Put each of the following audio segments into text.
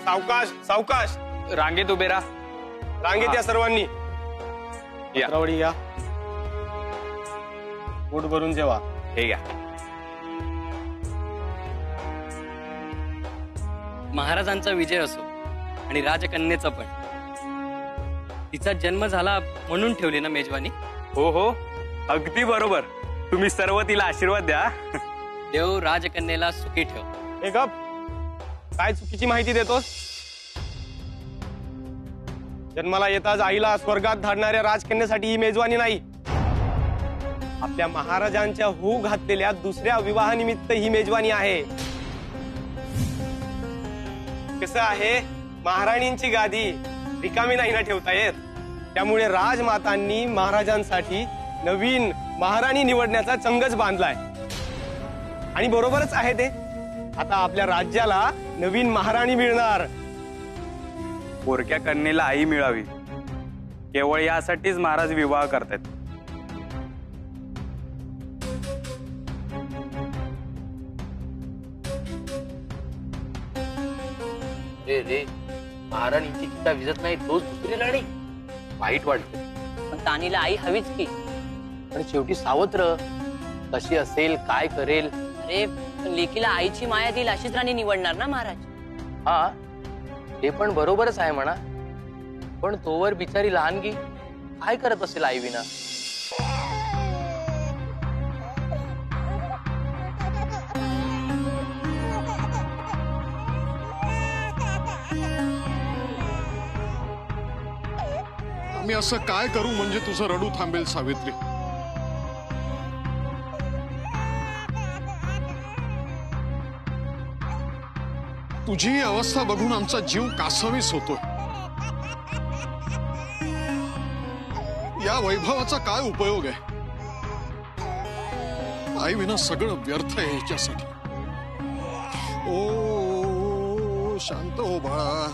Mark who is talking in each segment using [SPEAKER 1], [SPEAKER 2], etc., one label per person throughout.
[SPEAKER 1] सावकाश सावकाश.
[SPEAKER 2] रांगेत उभे राहा.
[SPEAKER 1] रांगेत या सर्वांनी.
[SPEAKER 2] या.
[SPEAKER 1] रावडी या. पोट भरून जेवा.
[SPEAKER 2] हे घ्या.
[SPEAKER 3] महाराजांचा विजय असो आणि राजकन्येचा पण. तिचा जन्म झाला म्हणून ठेवली ना मेजवानी.
[SPEAKER 2] हो हो अगदी बरोबर. तुम्ही सर्व तिला आशीर्वाद द्या.
[SPEAKER 3] देव राजकन्येला सुखी ठेव.
[SPEAKER 1] हे गप. काय चुकीची माहिती देतोस? जन्माला येताच आईला स्वर्गात धाडणाऱ्या राजकन्यासाठी ही मेजवानी नाही. आपल्या महाराजांच्या होऊ घातलेल्या दुसऱ्या विवाहानिमित्त ही मेजवानी आहे. कसं आहे, महाराणींची गादी रिकामी नाही ना ठेवता येत. त्यामुळे राजमातांनी महाराजांसाठी नवीन महाराणी निवडण्याचा चंगच बांधलाय. आणि बरोबरच आहे ते. आता आपल्या राज्याला नवीन महाराणी मिळणार.
[SPEAKER 2] पोरक्या कन्येला आई मिळावी केवळ यासाठीच महाराज विवाह करतात.
[SPEAKER 4] रे रे महाराणींची चिता विजत नाही तोच दुसरी राणी. वाईट वाटते.
[SPEAKER 5] पण तानीला आई हवीच की.
[SPEAKER 4] पण शेवटी सावत्र कशी असेल काय करेल.
[SPEAKER 5] अरे पण लेकीला आईची माया देईल अशीच राणी निवडणार ना महाराज.
[SPEAKER 4] हा ते पण बरोबरच आहे म्हणा. पण तोवर बिचारी लहानगी काय करत असेल आई विना.
[SPEAKER 6] मी असं काय करू म्हणजे तुझं रडू थांबेल सावित्री? तुझी ही अवस्था बघून आमचा जीव कासावीस होतोय. या वैभवाचा काय उपयोग आहे? आई विना सगळं व्यर्थ आहे ह्याच्यासाठी. ओ शांत हो बाळा.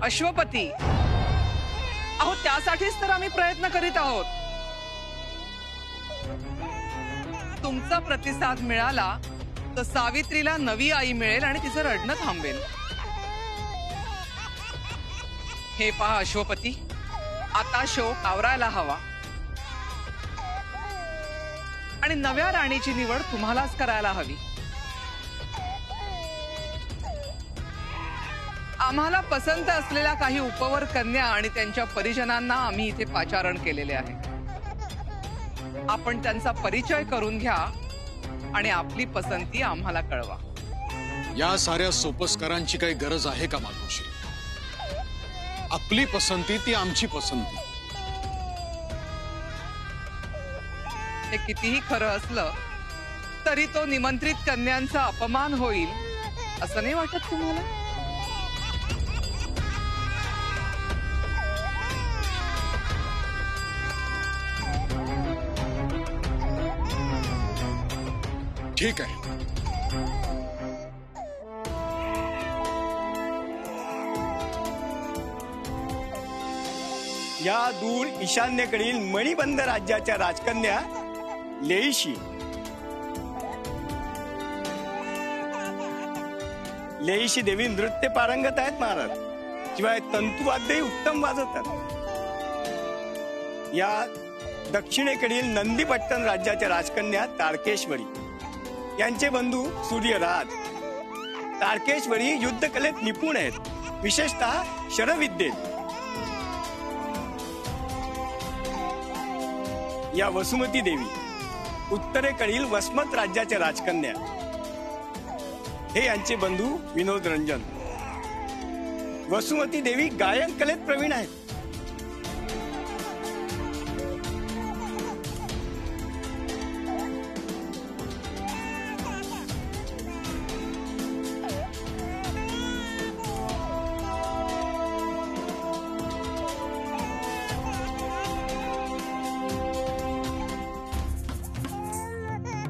[SPEAKER 7] अश्वपती, अहो त्यासाठीच तर आम्ही प्रयत्न करीत आहोत. तुमचा प्रतिसाद मिळाला तर सावित्रीला नवी आई मिळेल आणि तिचं रडणं थांबेल. हे पहा अश्वपती, आता शोक आवरायला हवा आणि नव्या राणीची निवड तुम्हालाच करायला हवी. आम्हाला पसंत असलेल्या काही उपवर कन्या आणि त्यांच्या परिजनांना आम्ही इथे पाचारण केलेले आहे. आपण त्यांचा परिचय करून घ्या आणि आपली पसंती आम्हाला कळवा.
[SPEAKER 6] या साऱ्या सोपस्कारांची काही गरज आहे का मातोश्री? आपली पसंती ती आमची पसंती.
[SPEAKER 7] हे कितीही खरं असलं तरी तो निमंत्रित कन्यांचा अपमान होईल असं नाही वाटत तुम्हाला?
[SPEAKER 6] ठीक आहे.
[SPEAKER 8] या दूर ईशान्येकडील मणिबंध राज्याच्या राजकन्या लेईशी. लेईशी देवी नृत्य पारंगत आहेत महाराज. शिवाय तंतुवाद्यही उत्तम वाजवतात. या दक्षिणेकडील नंदीपट्टण राज्याच्या राजकन्या तारकेश्वरी. यांचे बंधू सूर्यराज. तारकेश्वरी युद्धकलेत निपुण आहेत, विशेषतः शरविद्येत. या वसुमती देवी उत्तरेकडील वसमत राज्याच्या राजकन्या. हे यांचे बंधू विनोद रंजन. वसुमती देवी गायन कलेत प्रवीण आहेत.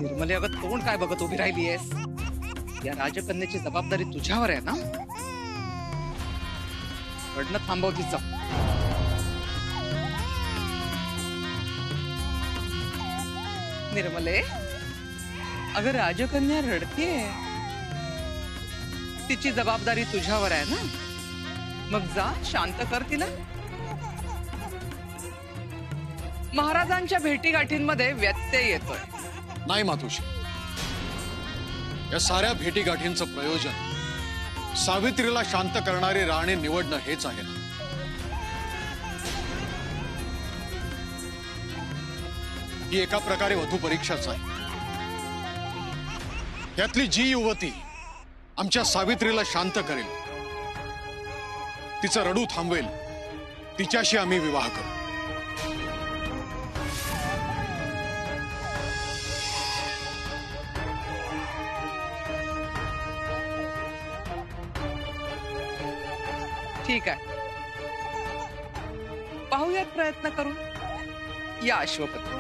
[SPEAKER 7] निर्मले, अगं तोंड काय बघत उभी राहिली आहेस? या राजकन्याची जबाबदारी तुझ्यावर आहे ना. रडणं थांबव तिचं. निर्मले, अगं राजकन्या रडतेय. तिची जबाबदारी तुझ्यावर आहे ना. मग जा शांत कर तिला. महाराजांच्या भेटीगाठींमध्ये व्यत्यय येतोय.
[SPEAKER 6] नाही मातोश्री, या साऱ्या भेटीगाठींचं प्रयोजन सावित्रीला शांत करणारी राणी निवडणं हेच आहे ना. ही एका प्रकारे वधू परीक्षाच आहे. त्यातली जी युवती आमच्या सावित्रीला शांत करेल, तिचं रडू थांबवेल, तिच्याशी आम्ही विवाह करू.
[SPEAKER 7] ठीक आहे, पाहूयात प्रयत्न करू. या अश्वपती.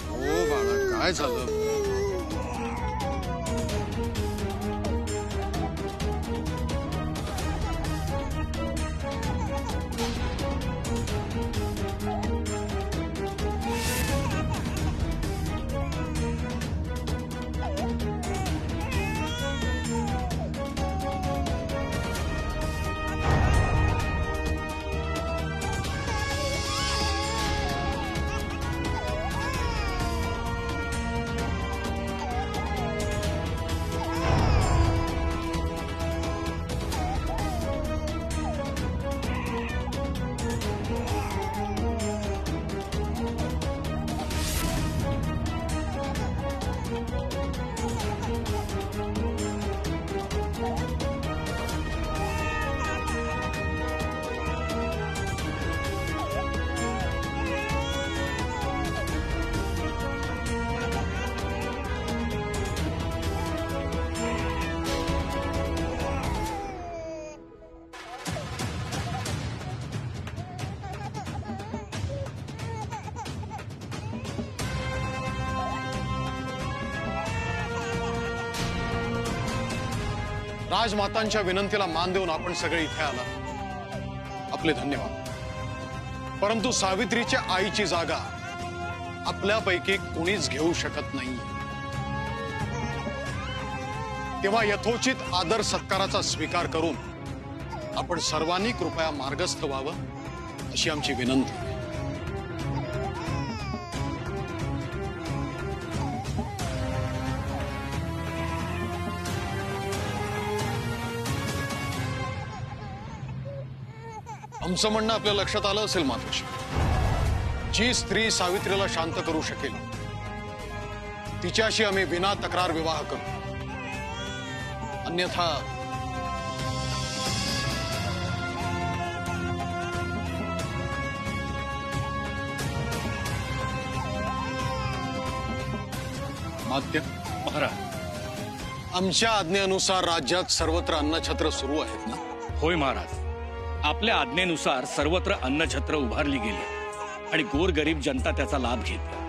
[SPEAKER 6] हो बाळा, काय झालं? राजमातांच्या विनंतीला मान देऊन आपण सगळे इथे आला, आपले धन्यवाद. परंतु सावित्रीच्या आईची जागा आपल्यापैकी कोणीच घेऊ शकत नाही. तेव्हा यथोचित आदर सत्काराचा स्वीकार करून आपण सर्वांनी कृपया मार्गस्थ व्हावं अशी आमची विनंती. आमचं म्हणणं आपल्या लक्षात आलं असेल मातोश्री. जी स्त्री सावित्रीला शांत करू शकेल तिच्याशी आम्ही विना तक्रार विवाह करू. अन्यथा मात्य
[SPEAKER 2] महाराज.
[SPEAKER 6] आमच्या आज्ञेनुसार राज्यात सर्वत्र अन्नछत्र सुरू आहेत ना?
[SPEAKER 8] होय महाराज, आपल्या आज्ञेनुसार सर्वत्र अन्नछत्र उभारली गेली आणि गोरगरीब जनता त्याचा लाभ घेते.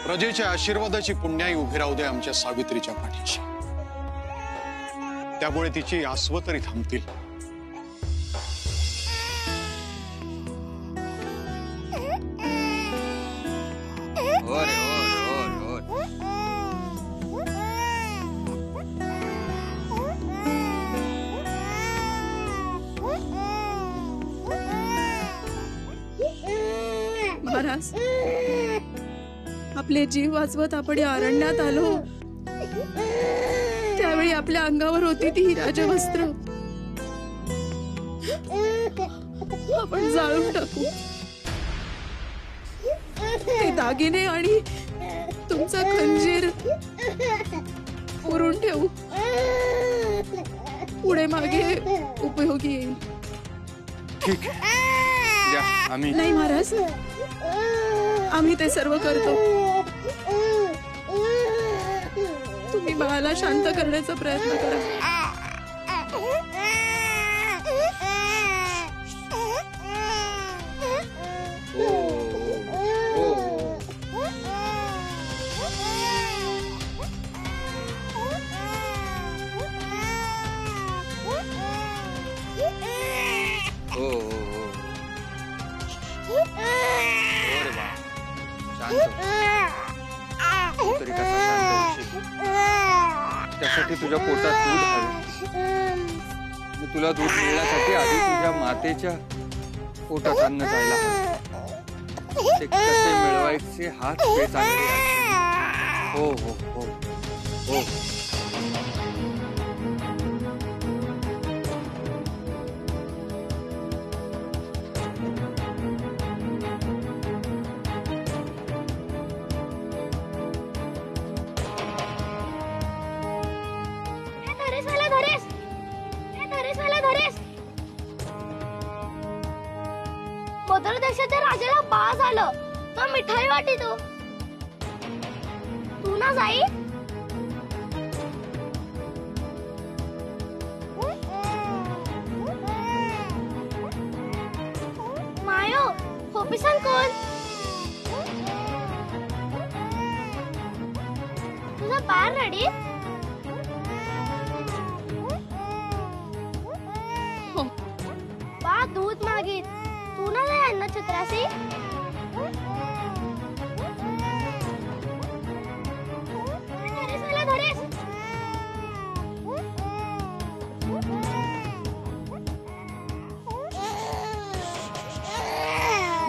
[SPEAKER 6] प्रजेच्या आशीर्वादाची पुण्याई उभी राहू दे आमच्या सावित्रीच्या पाठीशी. त्यामुळे तिची आसव तरी थांबतील.
[SPEAKER 9] महाराज, आपले जीव वाचवत आपण या अरण्यात आलो त्यावेळी आपल्या अंगावर होती ती राजवस्त्र आपण जाळून टाकू. ते दागिने आणि तुमचा खंजीर पुरून ठेवू, पुढे मागे उपयोगी येईल.
[SPEAKER 2] ठीक द्या, आम्ही
[SPEAKER 9] नाही महाराज, आम्ही ते सर्व करतो. तुम्ही बाळाला शांत करण्याचा प्रयत्न करा.
[SPEAKER 2] तरी कसा शांत होशील? त्यासाठी तुझ्या पोटात दूध हवे. मी तुला दूध मिळण्यासाठी आधी तुझ्या मातेच्या पोटात अन्न जायला हवं. ते कसे मिळवायचे हात ते चांगले आहेत. हो हो हो हो.
[SPEAKER 10] मदर देशाच्या राजाला बा झालं तो मिठाई वाटी तू ना जाई. मायो होपिसन कोण तुझा बाळ रेडी. बा दूध मागित तू ना जाय अन्न छत्रासी.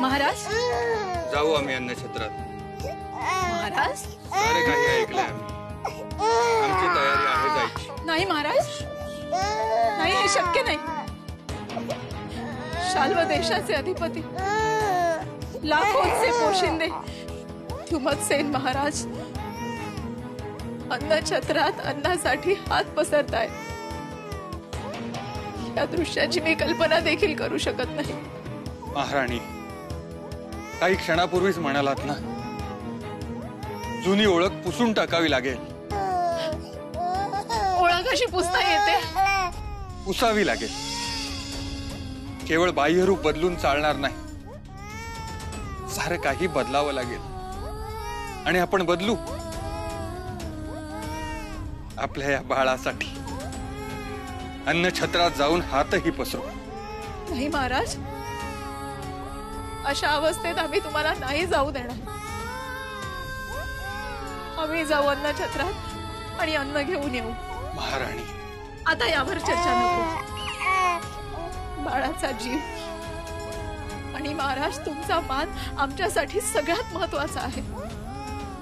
[SPEAKER 9] महाराज,
[SPEAKER 2] जाऊ आम्ही अन्नछत्रात.
[SPEAKER 9] महाराज,
[SPEAKER 2] सारे काही ऐकले आम्ही. आमची तयारी आहे जायची.
[SPEAKER 9] नाही महाराज, नाही, हे शक्य नाही. शाल्व देशाचे अधिपती, लाखोंचे पोशिंदे थुमतसेन महाराज अन्नछत्रात अन्नासाठी हात पसरताय. या दृश्याची मी कल्पना देखील करू शकत नाही.
[SPEAKER 2] महाराणी, काही क्षणापूर्वीच म्हणालात ना, जुनी ओळख पुसून टाकावी लागेल.
[SPEAKER 9] ओळख अशी पुसता येते?
[SPEAKER 2] पुसावी लागेल. केवळ बाह्यरूप बदलून चालणार नाही, सारं काही बदलावं लागेल. आणि आपण बदलू आपल्या या बाळासाठी. अन्नछत्रात जाऊन हातही पसरू.
[SPEAKER 9] नाही महाराज, अशा अवस्थेत आम्ही तुम्हाला नाही जाऊ देणार. आम्ही जाऊ अन्नछत्रात आणि अन्न घेऊन येऊ.
[SPEAKER 2] महाराणी,
[SPEAKER 9] आता यावर चर्चा नको. बाळाचा जीव आणि महाराज तुमचा मान आमच्यासाठी सगळ्यात महत्वाचा आहे.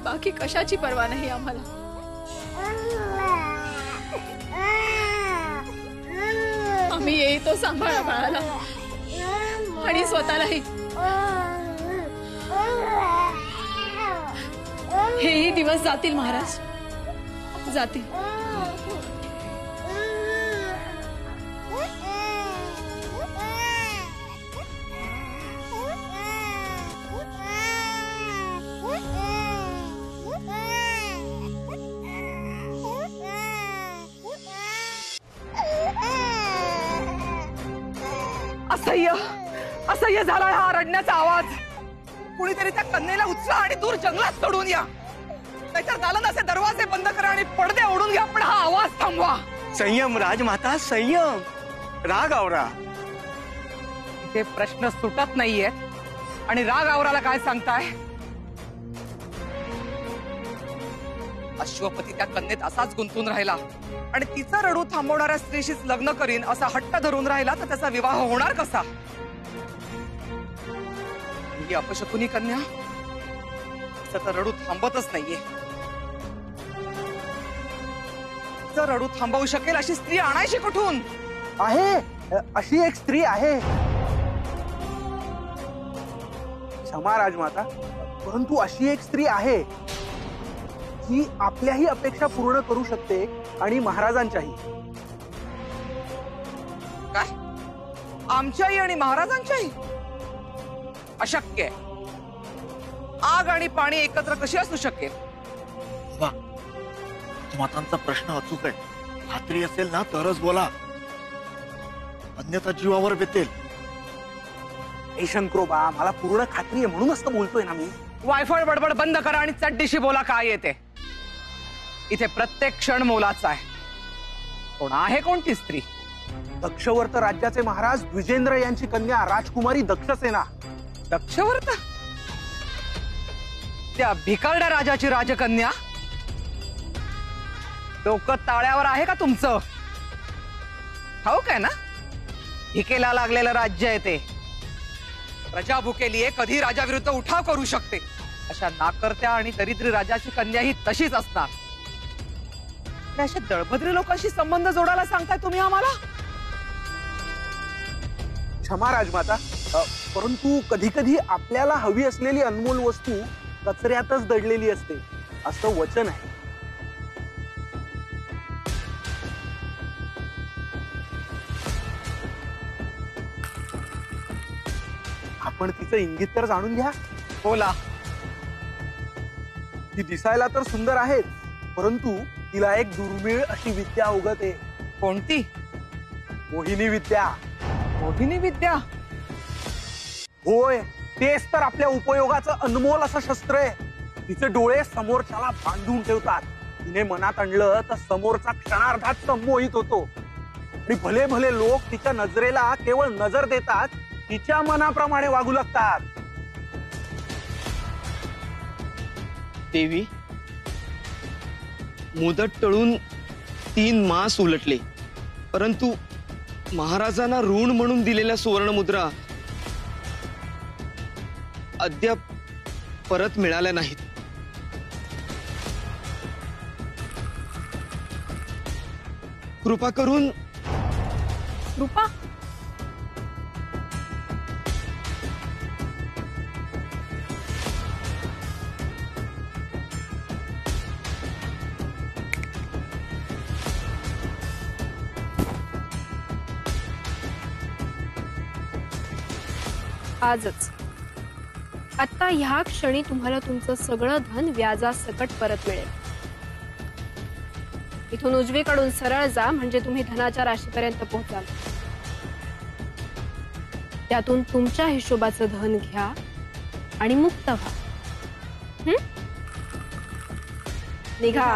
[SPEAKER 9] बाकी कशाची पर्वा नाही आम्हाला. आम्ही येतो सांभाळा बाळाला आणि स्वतःलाही. हेही दिवस जातील महाराज, जातील.
[SPEAKER 7] असह्य असह्य झालाय हा रडण्याचा आवाज. कुणीतरी त्या कन्येला उचला आणि दूर जंगलात सोडून या. नाहीतर दालनाचे दरवाजे बंद करा आणि पडदे ओढून घ्या, पण हा आवाज थांबवा.
[SPEAKER 1] संयम राजमाता, संयम. राग आवरा.
[SPEAKER 7] इथे प्रश्न सुटत नाहीये आणि राग आवराला काय सांगताय? अश्वपती त्या कन्येत असाच गुंतून राहिला आणि तिचा रडू थांबवणाऱ्या स्त्रीशीच लग्न करीन असा हट्ट धरून राहिला तर त्याचा विवाह होणार कसा? ही अपशकुनी कन्या तर रडू थांबतच नाहीये. जर रडू थांबवू शकेल अशी स्त्री आणायची कुठून?
[SPEAKER 11] आहे, अशी एक स्त्री आहे. क्षमा राजमाता, परंतु अशी एक स्त्री आहे जी आपल्याही अपेक्षा पूर्ण करू शकते आणि महाराजांच्याही.
[SPEAKER 7] काय? आमच्याही आणि महाराजांच्याही? अशक्य आहे. आग आणि पाणी एकत्र कशी असू शकेल?
[SPEAKER 12] मातांचा प्रश्न अचूक आहे. खात्री असेल ना तरच बोला, अन्यथा जीवावर बेतेल.
[SPEAKER 11] ए शंकरोबा, मला पूर्ण खात्री आहे म्हणूनच तर बोलतोय ना मी.
[SPEAKER 7] वायफळ बडबड बंद करा आणि चड्डीशी बोला काय येते. इथे प्रत्येक क्षण मोलाचा आहे. कोण आहे कोणती स्त्री?
[SPEAKER 11] दक्षवर्त राज्याचे महाराज द्विजेंद्र यांची कन्या राजकुमारी दक्षसेना.
[SPEAKER 7] दक्षवर्त? त्या भिकारड्या राजाची राजकन्या? डोकं ताळ्यावर आहे का तुमचं? ठाऊक आहे ना, भिकेला लागलेलं राज्य आहे ते. प्रजा भुकेली आहे, कधी राजाविरुद्ध उठाव करू शकते. अशा नाकर्त्या आणि दरिद्री राजाची कन्या ही तशीच असणार. अशा दळभद्री लोकांशी संबंध जोडायला सांगताय तुम्ही आम्हाला?
[SPEAKER 11] क्षमा राजमाता, परंतु कधी कधी आपल्याला हवी असलेली अनमोल वस्तू कचऱ्यातच दडलेली असते असं वचन आहे. आपण तिचं इंगित तर जाणून घ्या.
[SPEAKER 7] बोला.
[SPEAKER 11] ती दिसायला तर सुंदर आहे, परंतु तिला एक दुर्मिळ अशी विद्या अवगते.
[SPEAKER 7] कोणती?
[SPEAKER 11] मोहिनी विद्या.
[SPEAKER 7] मोहिनी विद्या?
[SPEAKER 11] होय, तेच तर आपल्या उपयोगाचं अनमोल असं शस्त्र आहे. तिचे डोळे समोरच्याला बांधून ठेवतात. तिने मनात आणलं तर समोरचा क्षणार्धात संमोहित होतो. आणि भले भले लोक तिच्या नजरेला केवळ नजर देतात, तिच्या मनाप्रमाणे वागू लागतात.
[SPEAKER 1] देवी, मुदत टळून 3 मास उलटले, परंतु महाराजांना ऋण म्हणून दिलेल्या सुवर्णमुद्रा अद्याप परत मिळाल्या नाहीत. कृपा करून.
[SPEAKER 9] कृपा? आजच, आता ह्या क्षणी तुम्हाला तुमचं सगळं धन व्याजासकट परत मिळेल. इथून उजवीकडून सरळ जा, म्हणजे तुम्ही धनाच्या राशीपर्यंत पोहोचाल. त्यातून तुमच्या हिशोबाचं धन घ्या आणि मुक्त व्हा. निघा.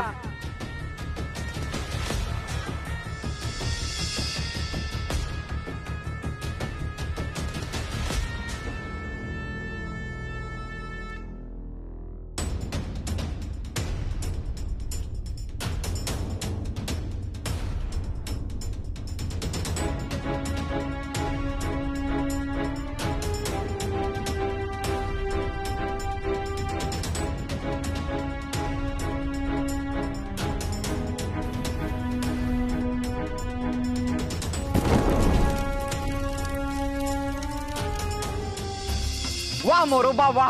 [SPEAKER 7] वा मोरोबा वा,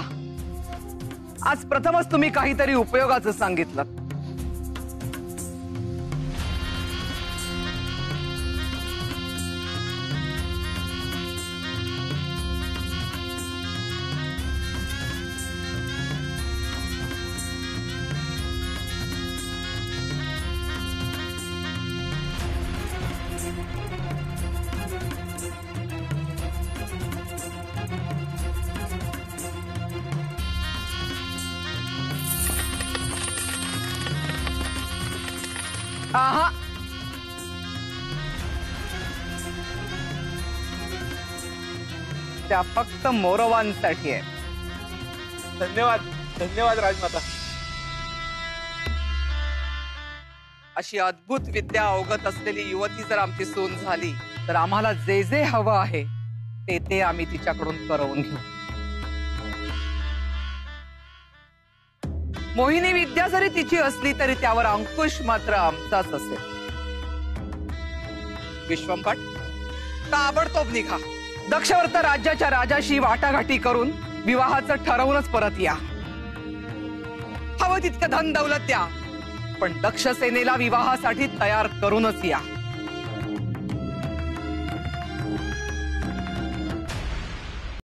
[SPEAKER 7] आज प्रथमच तुम्ही काहीतरी उपयोगाचं सांगितलं. आहा, त्या फक्त मोरोवांसाठी आहे.
[SPEAKER 11] धन्यवाद, धन्यवाद राजमाता.
[SPEAKER 7] अशी अद्भुत विद्या अवगत असलेली युवती जर आमची सून झाली तर आम्हाला जे जे हवं आहे ते आम्ही तिच्याकडून करवून घेऊ. मोहिनी विद्या जरी तिची असली तरी त्यावर अंकुश मात्र आमचाच असेल. विश्वंभट, ताबडतोब निघा. दक्षवर्त राज्याच्या राजाशी वाटाघाटी करून विवाहाचं ठरवूनच परत या. हवं तितकं धन दौलत द्या, पण दक्ष सेनेला विवाहासाठी तयार करूनच या.